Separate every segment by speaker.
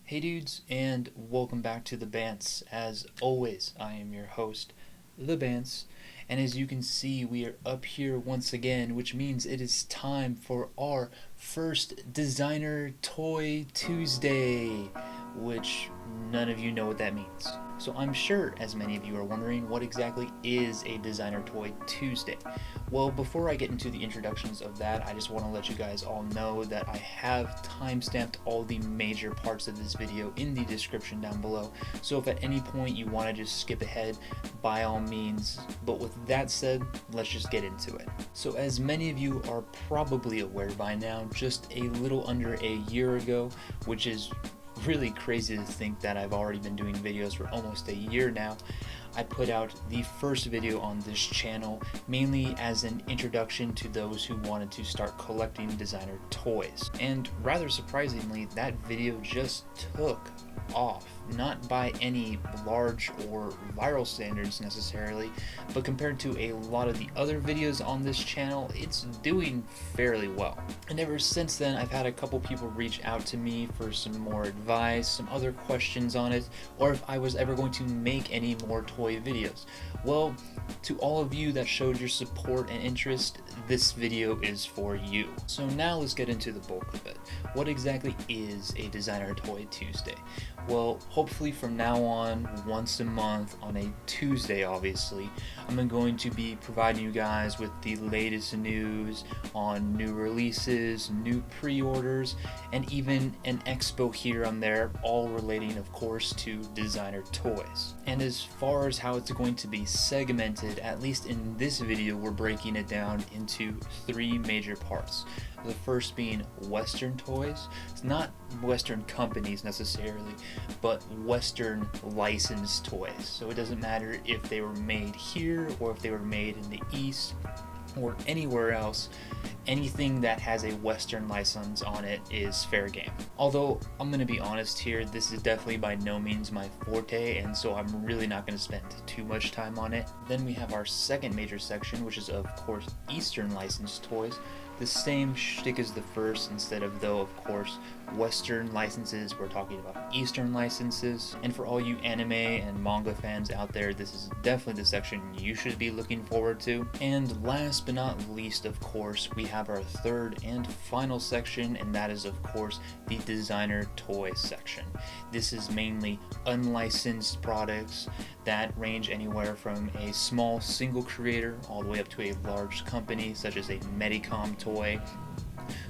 Speaker 1: Hey dudes, and welcome back to the Bantz. As always, I am your host, the Bantz, and as you can see, we are up here once again, which means it is time for our first Designer Toy Tuesday, which none of you know what that means. So I'm sure as many of you are wondering, what exactly is a Designer Toy Tuesday? Well, before I get into the introductions of that, I just want to let you guys all know that I have timestamped all the major parts of this video in the description down below. So if at any point you want to just skip ahead, by all means. But with that said, let's just get into it. So as many of you are probably aware by now, just a little under a year ago, which is really crazy to think that I've already been doing videos for almost a year now, I put out the first video on this channel, mainly as an introduction to those who wanted to start collecting designer toys. And rather surprisingly, that video just took off, not by any large or viral standards necessarily, but compared to a lot of the other videos on this channel, it's doing fairly well. And ever since then, I've had a couple people reach out to me for some more advice, some other questions on it, or if I was ever going to make any more toy videos. Well, to all of you that showed your support and interest, this video is for you. So now let's get into the bulk of it. What exactly is a Designer Toy Tuesday? Well, hopefully from now on, once a month on a Tuesday obviously, I'm going to be providing you guys with the latest news on new releases, new pre-orders, and even an expo here and there, all relating of course to designer toys. And as far as how it's going to be segmented, at least in this video, we're breaking it down into three major parts. The first being Western toys. It's not Western companies necessarily, but Western licensed toys. So it doesn't matter if they were made here or if they were made in the East or anywhere else. Anything that has a Western license on it is fair game. Although I'm going to be honest here, this is definitely by no means my forte, and so I'm really not going to spend too much time on it. Then we have our second major section, which is of course Eastern licensed toys. The same shtick as the first, instead of though of course Western licenses, we're talking about Eastern licenses. And for all you anime and manga fans out there, this is definitely the section you should be looking forward to. And last but not least, of course, we have our third and final section, and that is of course the designer toy section. This is mainly unlicensed products that range anywhere from a small single creator all the way up to a large company such as a Medicom toy,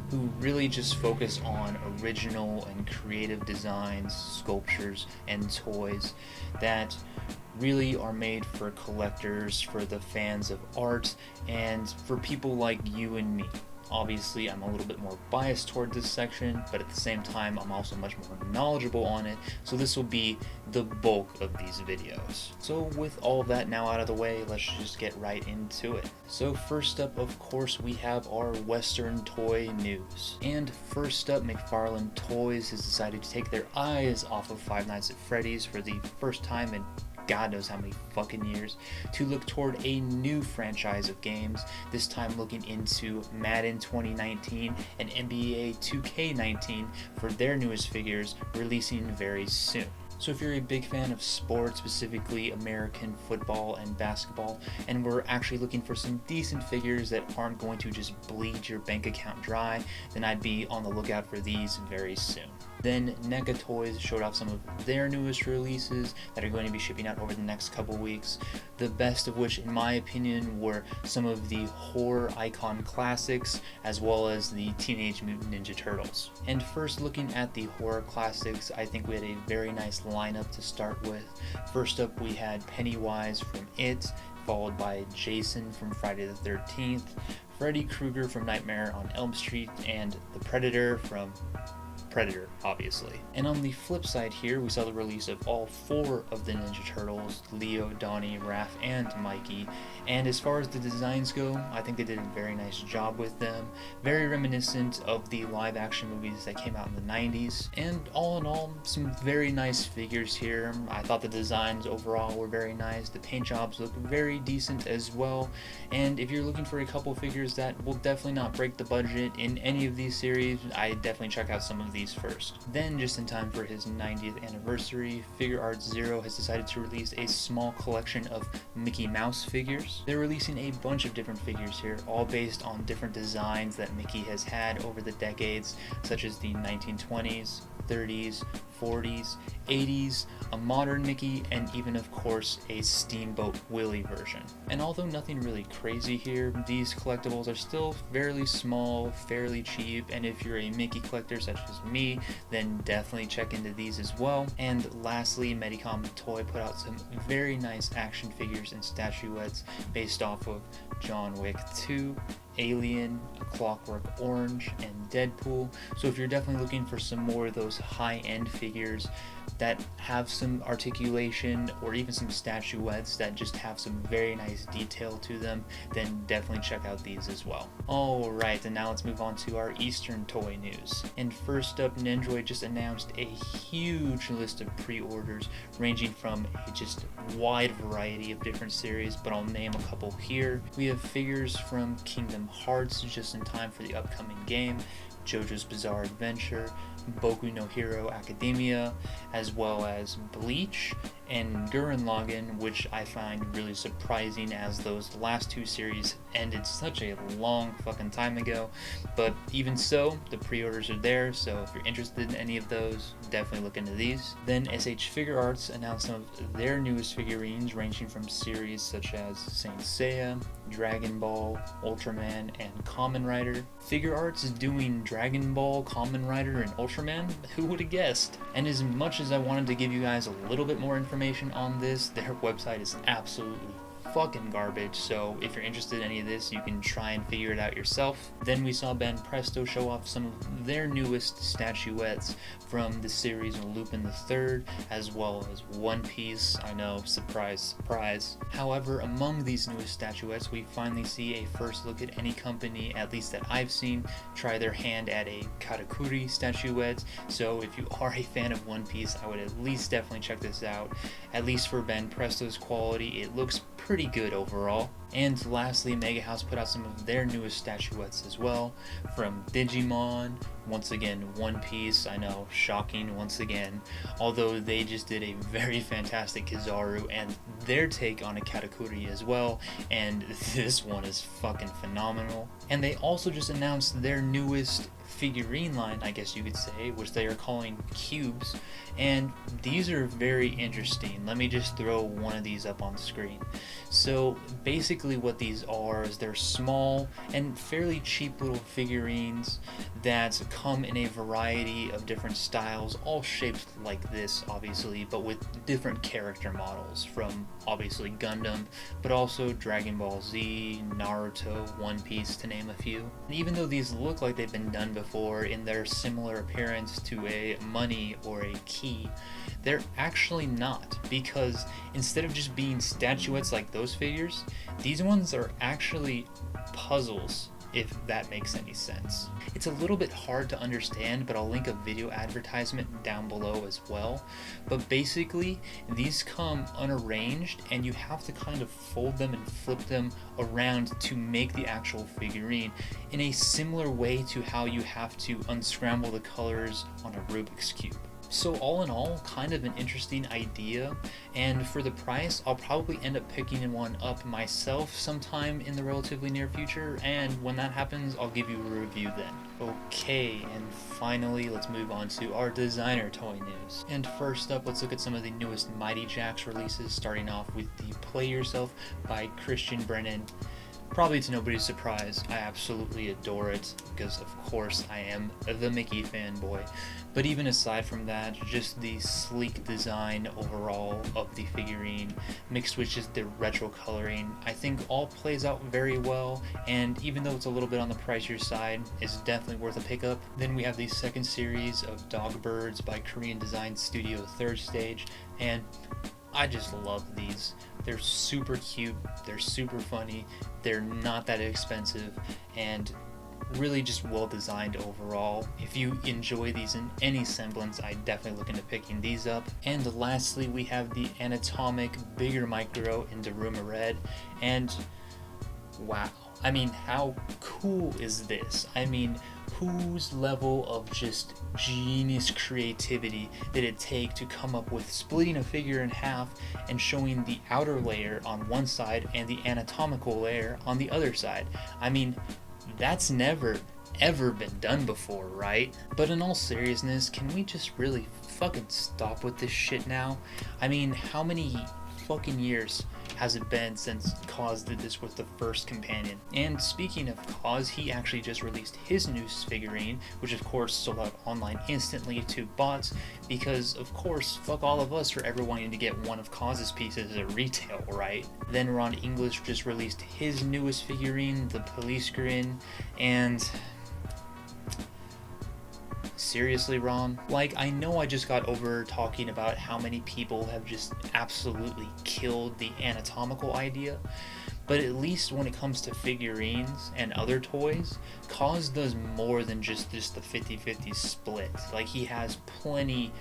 Speaker 1: who really just focus on original and creative designs, sculptures, and toys that really are made for collectors, for the fans of art, and for people like you and me. Obviously, I'm a little bit more biased toward this section, but at the same time, I'm also much more knowledgeable on it, so this will be the bulk of these videos. So with all of that now out of the way, let's just get right into it. So first up, of course, we have our Western toy news. And first up, Mcfarlane Toys has decided to take their eyes off of Five Nights at Freddy's for the first time in God knows how many fucking years, to look toward a new franchise of games, this time looking into Madden 2019 and NBA 2K19 for their newest figures, releasing very soon. So if you're a big fan of sports, specifically American football and basketball, and we're actually looking for some decent figures that aren't going to just bleed your bank account dry, then I'd be on the lookout for these very soon. Then Neca Toys showed off some of their newest releases that are going to be shipping out over the next couple weeks. The best of which, in my opinion, were some of the horror icon classics, as well as the Teenage Mutant Ninja Turtles. And first, looking at the horror classics, I think we had a very nice lineup to start with. First up, we had Pennywise from It, followed by Jason from Friday the 13th, Freddy Krueger from Nightmare on Elm Street, and the Predator from Predator, obviously. And on the flip side here, we saw the release of all four of the Ninja Turtles, Leo, Donnie, Raph, and Mikey. And as far as the designs go, I think they did a very nice job with them. Very reminiscent of the live action movies that came out in the 90s. And all in all, some very nice figures here. I thought the designs overall were very nice. The paint jobs look very decent as well. And if you're looking for a couple figures that will definitely not break the budget in any of these series, I definitely check out some of the these first. Then, just in time for his 90th anniversary, Figuarts Zero has decided to release a small collection of Mickey Mouse figures. They're releasing a bunch of different figures here, all based on different designs that Mickey has had over the decades, such as the 1920s, 30s, 40s, 80s, a modern Mickey, and even of course a Steamboat Willie version. And although nothing really crazy here, these collectibles are still fairly small, fairly cheap, and if you're a Mickey collector such as me, then definitely check into these as well. And lastly, Medicom Toy put out some very nice action figures and statuettes based off of John Wick 2, Alien, A Clockwork Orange, and Deadpool. So if you're definitely looking for some more of those high-end figures that have some articulation, or even some statuettes that just have some very nice detail to them, then definitely check out these as well. Alright, and now let's move on to our Eastern toy news. And first up, Nendoroid just announced a huge list of pre-orders ranging from a just wide variety of different series, but I'll name a couple here. We have figures from Kingdom Hearts just in time for the upcoming game, JoJo's Bizarre Adventure, Boku no Hero Academia, as well as Bleach and Gurren Lagann, which I find really surprising as those last two series ended such a long fucking time ago. But even so, the pre-orders are there, so if you're interested in any of those, definitely look into these. Then SHFiguarts announced some of their newest figurines ranging from series such as Saint Seiya, Dragon Ball, Ultraman, and Kamen Rider. Figuarts is doing Dragon Ball, Kamen Rider, and Ultraman? Who would have guessed? And as much as I wanted to give you guys a little bit more information on this, their website is absolutely fucking garbage, so if you're interested in any of this, you can try and figure it out yourself. Then we saw Banpresto show off some of their newest statuettes from the series Lupin III, as well as One Piece. I know, surprise, surprise. However, among these newest statuettes, we finally see a first look at any company, at least that I've seen, try their hand at a Katakuri statuette. So if you are a fan of One Piece, I would at least definitely check this out. At least for Banpresto's quality, it looks pretty good overall. And lastly, Megahouse put out some of their newest statuettes as well, from Digimon, once again One Piece, I know, shocking once again, although they just did a very fantastic Kizaru and their take on a Katakuri as well, and this one is fucking phenomenal. And they also just announced their newest figurine line, I guess you could say, which they are calling Cubes, and these are very interesting. Let me just throw one of these up on the screen. So basically what these are is they're small and fairly cheap little figurines that come in a variety of different styles, all shaped like this obviously, but with different character models from obviously Gundam, but also Dragon Ball Z, Naruto, One Piece, to name a few. And even though these look like they've been done before in their similar appearance to a money or a key, they're actually not, because instead of just being statuettes like those figures, these ones are actually puzzles, if that makes any sense. It's a little bit hard to understand, but I'll link a video advertisement down below as well. But basically, these come unarranged, and you have to kind of fold them and flip them around to make the actual figurine, in a similar way to how you have to unscramble the colors on a Rubik's Cube. So all in all, kind of an interesting idea, and for the price, I'll probably end up picking one up myself sometime in the relatively near future, and when that happens, I'll give you a review then. Okay, and finally, let's move on to our designer toy news. And first up, let's look at some of the newest MightyJaxx releases, starting off with the Play Yourself by Christian Brennan. Probably to nobody's surprise, I absolutely adore it, because of course I am the Mickey fanboy. But even aside from that, just the sleek design overall of the figurine, mixed with just the retro coloring, I think all plays out very well, and even though it's a little bit on the pricier side, it's definitely worth a pickup. Then we have the second series of Dog Birds by Korean design studio Third Stage, and I just love these. They're super cute, they're super funny, they're not that expensive, and really just well designed overall. If you enjoy these in any semblance, I definitely look into picking these up. And lastly, we have the Anatomic Bigger Micro in Daruma Red, and wow. I mean, how cool is this? I mean, whose level of just genius creativity did it take to come up with splitting a figure in half and showing the outer layer on one side and the anatomical layer on the other side? I mean, that's never ever been done before, right? But in all seriousness, can we just really fucking stop with this shit now? I mean, how many fucking years has it been since Kaws did this with the first companion? And speaking of Kaws, he actually just released his new figurine, which of course sold out online instantly to bots, because of course, fuck all of us for ever wanting to get one of Kaws's pieces at retail, right? Then Ron English just released his newest figurine, the Police Grin, and seriously, Ron? Like, I know I just got over talking about how many people have just absolutely killed the anatomical idea, but at least when it comes to figurines and other toys, Kaws does more than just the 50-50 split. Like, he has plenty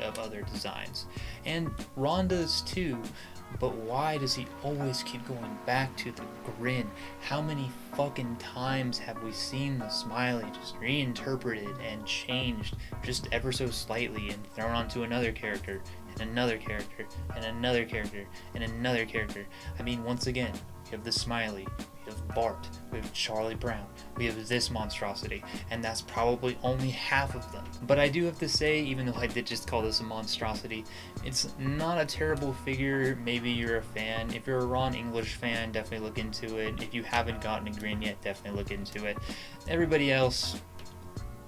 Speaker 1: of other designs. And Ron does too, but why does he always keep going back to the grin? How many fucking times have we seen the smiley just reinterpreted and changed just ever so slightly and thrown onto another character, and another character, and another character, and another character? I mean, once again, we have the smiley, we have Bart, we have Charlie Brown, we have this monstrosity, and that's probably only half of them. But I do have to say, even though I did just call this a monstrosity, it's not a terrible figure. Maybe you're a fan. If you're a Ron English fan, definitely look into it. If you haven't gotten a grin yet, definitely look into it. Everybody else,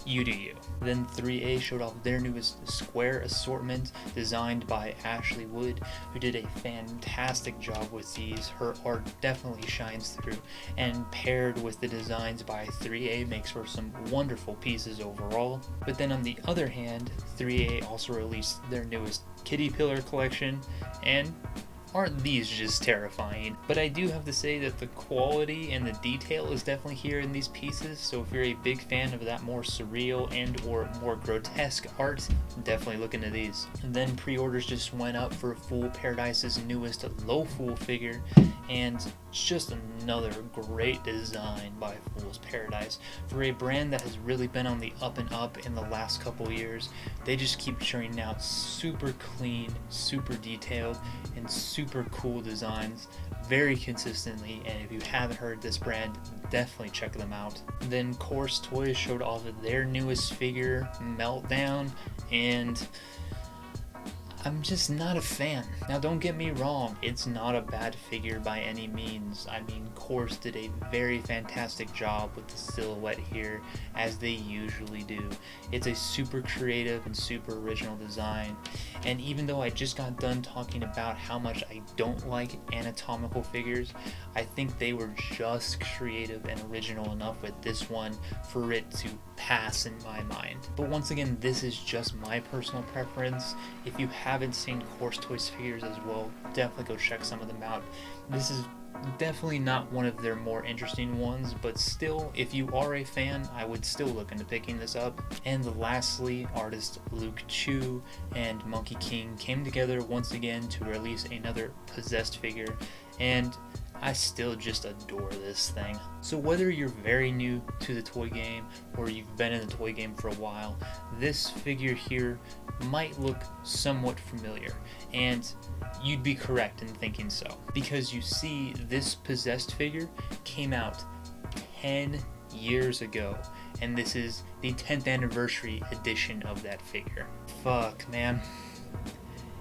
Speaker 1: you do you. Then 3A showed off their newest square assortment designed by Ashley Wood, who did a fantastic job with these. Her art definitely shines through, and paired with the designs by 3A makes for some wonderful pieces overall. But then on the other hand, 3A also released their newest Kitty Pillar collection, and aren't these just terrifying? But I do have to say that the quality and the detail is definitely here in these pieces, so if you're a big fan of that more surreal and or more grotesque art, definitely look into these. And then pre-orders just went up for Fool Paradise's newest Low Fool figure, and it's just another great design by Fool's Paradise. For a brand that has really been on the up and up in the last couple years, they just keep churning out super clean, super detailed, and super cool designs very consistently. And if you haven't heard this brand, definitely check them out. Then Coarse Toys showed off their newest figure, Meltdown, and I'm just not a fan. Now don't get me wrong, it's not a bad figure by any means. I mean, Coarse did a very fantastic job with the silhouette here, as they usually do. It's a super creative and super original design, and even though I just got done talking about how much I don't like anatomical figures, I think they were just creative and original enough with this one for it to pass in my mind. But once again, this is just my personal preference. If you haven't seen Coarse Toys figures as well, definitely go check some of them out. This is definitely not one of their more interesting ones, but still, if you are a fan, I would still look into picking this up. And lastly, artist Luke Chu and Munky King came together once again to release another possessed figure, and I still just adore this thing. So whether you're very new to the toy game or you've been in the toy game for a while, this figure here might look somewhat familiar, and you'd be correct in thinking so, because you see, this possessed figure came out 10 years ago, and this is the 10th anniversary edition of that figure. Fuck, man.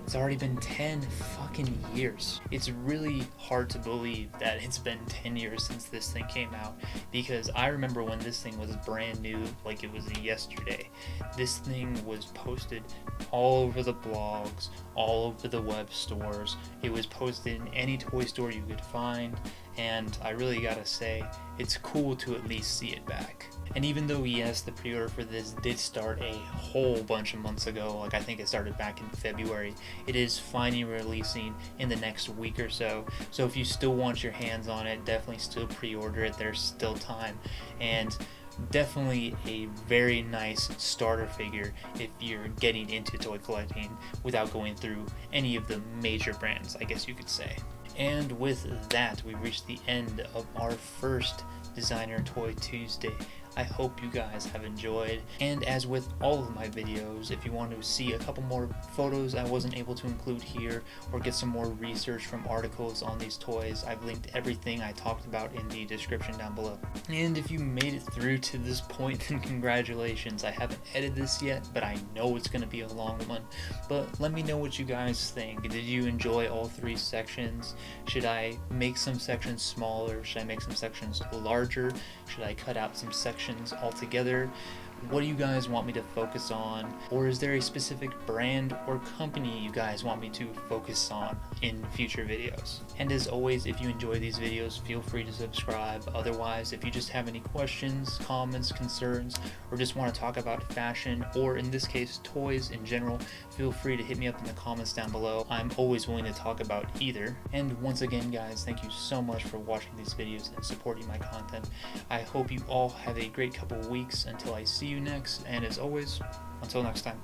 Speaker 1: It's already been 10 fucking years. It's really hard to believe that it's been 10 years since this thing came out, because I remember when this thing was brand new, like it was yesterday. This thing was posted all over the blogs, all over the web stores. It was posted in any toy store you could find, and I really gotta say, it's cool to at least see it back. And even though, yes, the pre-order for this did start a whole bunch of months ago, like I think it started back in February, it is finally releasing in the next week or so. So if you still want your hands on it, definitely still pre-order it, there's still time. And definitely a very nice starter figure if you're getting into toy collecting without going through any of the major brands, I guess you could say. And with that, we reached the end of our first Designer Toy Tuesday. I hope you guys have enjoyed, and as with all of my videos, if you want to see a couple more photos I wasn't able to include here, or get some more research from articles on these toys, I've linked everything I talked about in the description down below. And if you made it through to this point, then congratulations. I haven't edited this yet, but I know it's going to be a long one. But let me know what you guys think. Did you enjoy all 3 sections? Should I make some sections smaller? Should I make some sections larger? Should I cut out some sections altogether? What do you guys want me to focus on? Or is there a specific brand or company you guys want me to focus on in future videos? And as always, if you enjoy these videos, feel free to subscribe. Otherwise, if you just have any questions, comments, concerns, or just want to talk about fashion, or in this case, toys in general, feel free to hit me up in the comments down below. I'm always willing to talk about either. And once again, guys, thank you so much for watching these videos and supporting my content. I hope you all have a great couple of weeks until I see you next, and as always, until next time.